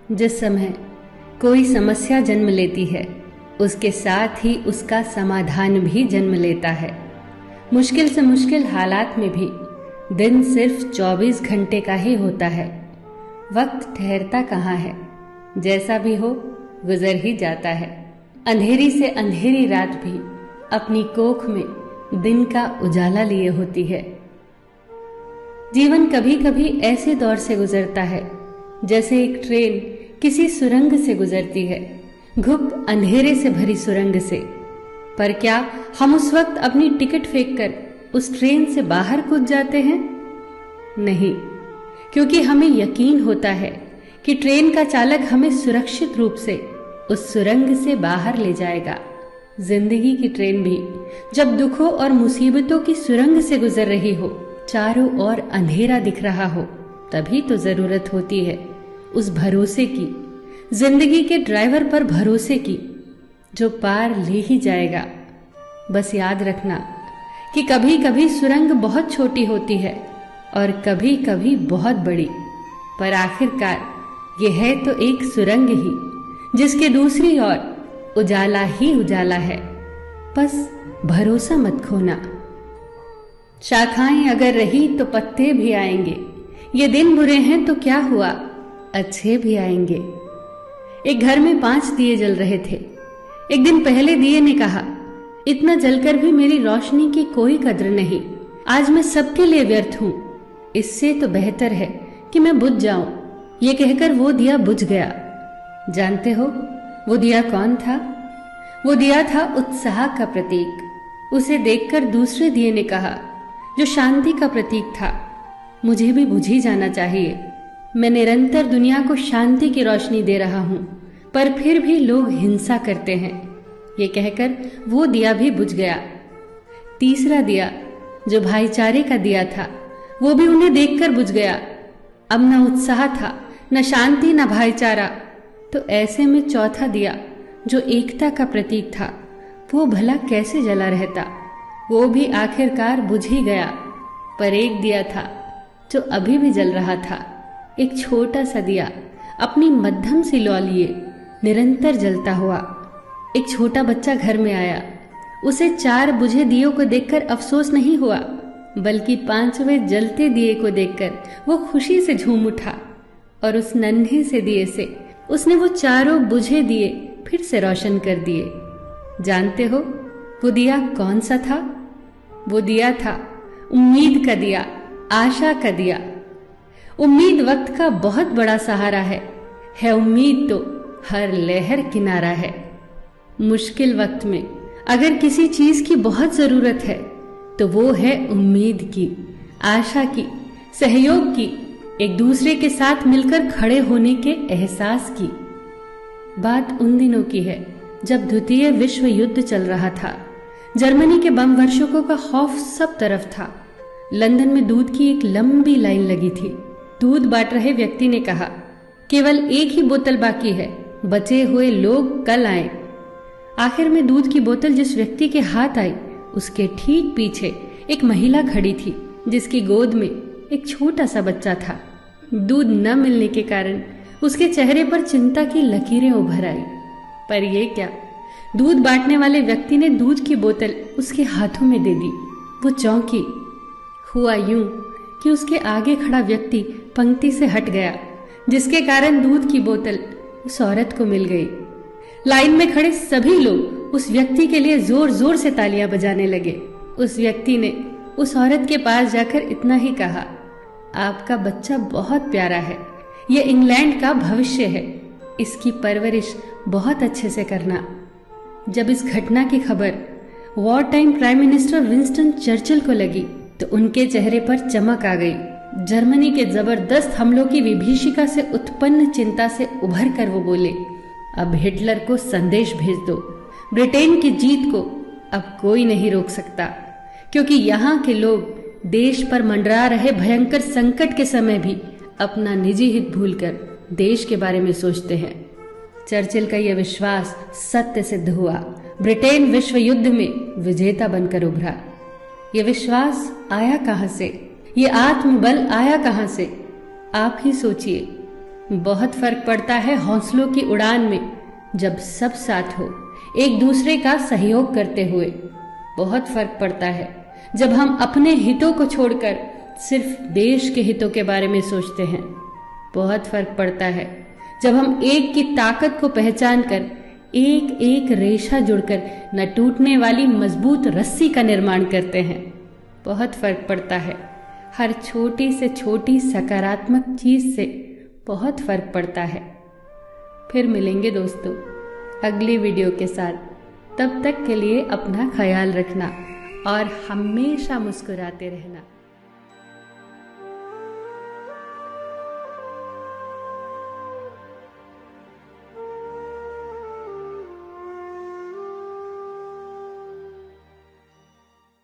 जिस समय कोई समस्या जन्म लेती है, उसके साथ ही उसका समाधान भी जन्म लेता है। मुश्किल से मुश्किल हालात में भी दिन सिर्फ 24 घंटे का ही होता है। वक्त ठहरता कहाँ है, जैसा भी हो गुजर ही जाता है। अंधेरी से अंधेरी रात भी अपनी कोख में दिन का उजाला लिए होती है। जीवन कभी कभी ऐसे दौर से गुजरता है जैसे एक ट्रेन किसी सुरंग से गुजरती है, घुप अंधेरे से भरी सुरंग से। पर क्या हम उस वक्त अपनी टिकट फेंककर उस ट्रेन से बाहर कूद जाते हैं? नहीं, क्योंकि हमें यकीन होता है कि ट्रेन का चालक हमें सुरक्षित रूप से उस सुरंग से बाहर ले जाएगा। जिंदगी की ट्रेन भी जब दुखों और मुसीबतों की सुरंग से गुजर रही हो, चारों ओर अंधेरा दिख रहा हो, तभी तो जरूरत होती है उस भरोसे की, जिंदगी के ड्राइवर पर भरोसे की, जो पार ले ही जाएगा। बस याद रखना कि कभी कभी सुरंग बहुत छोटी होती है और कभी कभी बहुत बड़ी, पर आखिरकार यह है तो एक सुरंग ही, जिसके दूसरी ओर उजाला ही उजाला है। बस भरोसा मत खोना। शाखाएं अगर रही तो पत्ते भी आएंगे, ये दिन बुरे हैं तो क्या हुआ, अच्छे भी आएंगे। एक घर में 5 दिए जल रहे थे। एक दिन पहले दिए ने कहा, इतना जलकर भी मेरी रोशनी की कोई कद्र नहीं, आज मैं सबके लिए व्यर्थ हूं। इससे तो बेहतर है कि मैं बुझ जाऊं। ये कहकर वो दिया बुझ गया। जानते हो वो दिया कौन था? वो दिया था उत्साह का प्रतीक। उसे देखकर दूसरे दिए ने कहा, जो शांति का प्रतीक था, मुझे भी बुझ ही जाना चाहिए। मैं निरंतर दुनिया को शांति की रोशनी दे रहा हूं, पर फिर भी लोग हिंसा करते हैं। ये कहकर वो दिया भी बुझ गया। तीसरा दिया, जो भाईचारे का दिया था, वो भी उन्हें देखकर बुझ गया। अब न उत्साह था, न शांति, न भाईचारा। तो ऐसे में चौथा दिया, जो एकता का प्रतीक था, वो भला कैसे जला रहता? वो भी आखिरकार बुझ ही गया। पर एक दिया था जो अभी भी जल रहा था, एक छोटा सा दिया, अपनी मध्यम सी लौ लिए निरंतर जलता हुआ। एक छोटा बच्चा घर में आया। उसे 4 बुझे दियों को देखकर अफसोस नहीं हुआ, बल्कि 5वें जलते दिए को देखकर वो खुशी से झूम उठा और उस नन्हे से दिए से उसने वो 4 बुझे दिए फिर से रोशन कर दिए। जानते हो वो दिया कौन सा था? वो दिया था उम्मीद का दिया, आशा का दिया। उम्मीद वक्त का बहुत बड़ा सहारा है उम्मीद तो हर लहर किनारा है। मुश्किल वक्त में अगर किसी चीज की बहुत जरूरत है तो वो है उम्मीद की, आशा की, सहयोग की, एक दूसरे के साथ मिलकर खड़े होने के एहसास की। बात उन दिनों की है जब द्वितीय विश्व युद्ध चल रहा था। जर्मनी के बम वर्षकों का खौफ सब तरफ था। लंदन में दूध की एक लंबी लाइन लगी थी। दूध बांट रहे व्यक्ति ने कहा, केवल एक ही बोतल बाकी है, बचे हुए लोग कल आए। आखिर में दूध की बोतल जिस व्यक्ति के हाथ आई, उसके ठीक पीछे एक महिला खड़ी थी, जिसकी गोद में एक छोटा सा बच्चा था। दूध न मिलने के कारण उसके चेहरे पर चिंता की लकीरें उभर आई। पर यह क्या, दूध बांटने वाले व्यक्ति ने दूध की बोतल उसके हाथों में दे दी। वो चौंकी। हुआ यूं कि उसके आगे खड़ा व्यक्ति पंक्ति से हट गया, जिसके कारण दूध की बोतल उस औरत को मिल गई। लाइन में खड़े सभी लोग उस व्यक्ति के लिए जोर जोर से तालियां बजाने लगे। उस व्यक्ति ने उस औरत के पास जाकर इतना ही कहा, आपका बच्चा बहुत प्यारा है, यह इंग्लैंड का भविष्य है, इसकी परवरिश बहुत अच्छे से करना। जब इस घटना की खबर war time prime minister Winston Churchill को लगी तो उनके चेहरे पर चमक आ गई। जर्मनी के जबरदस्त हमलों की विभीषिका से उत्पन्न चिंता से उभर कर वो बोले, अब हिटलर को संदेश भेज दो। ब्रिटेन की जीत को अब कोई नहीं रोक सकता, क्योंकि यहाँ के लोग देश पर मंडरा रहे भयंकर संकट के समय भी अपना निजी हित भूलकर देश के बारे में सोचते हैं। चर्चिल का यह विश्वास सत्य सिद्ध हुआ। ब्रिटेन विश्व युद्ध में विजेता बनकर उभरा। यह विश्वास आया कहां से? ये आत्मबल आया कहां से? आप ही सोचिए। बहुत फर्क पड़ता है हौसलों की उड़ान में, जब सब साथ हो एक दूसरे का सहयोग करते हुए। बहुत फर्क पड़ता है जब हम अपने हितों को छोड़कर सिर्फ देश के हितों के बारे में सोचते हैं। बहुत फर्क पड़ता है जब हम एक की ताकत को पहचान कर एक एक रेशा जुड़कर न टूटने वाली मजबूत रस्सी का निर्माण करते हैं। बहुत फर्क पड़ता है हर छोटी से छोटी सकारात्मक चीज से, बहुत फर्क पड़ता है। फिर मिलेंगे दोस्तों अगली वीडियो के साथ। तब तक के लिए अपना ख्याल रखना और हमेशा मुस्कुराते रहना।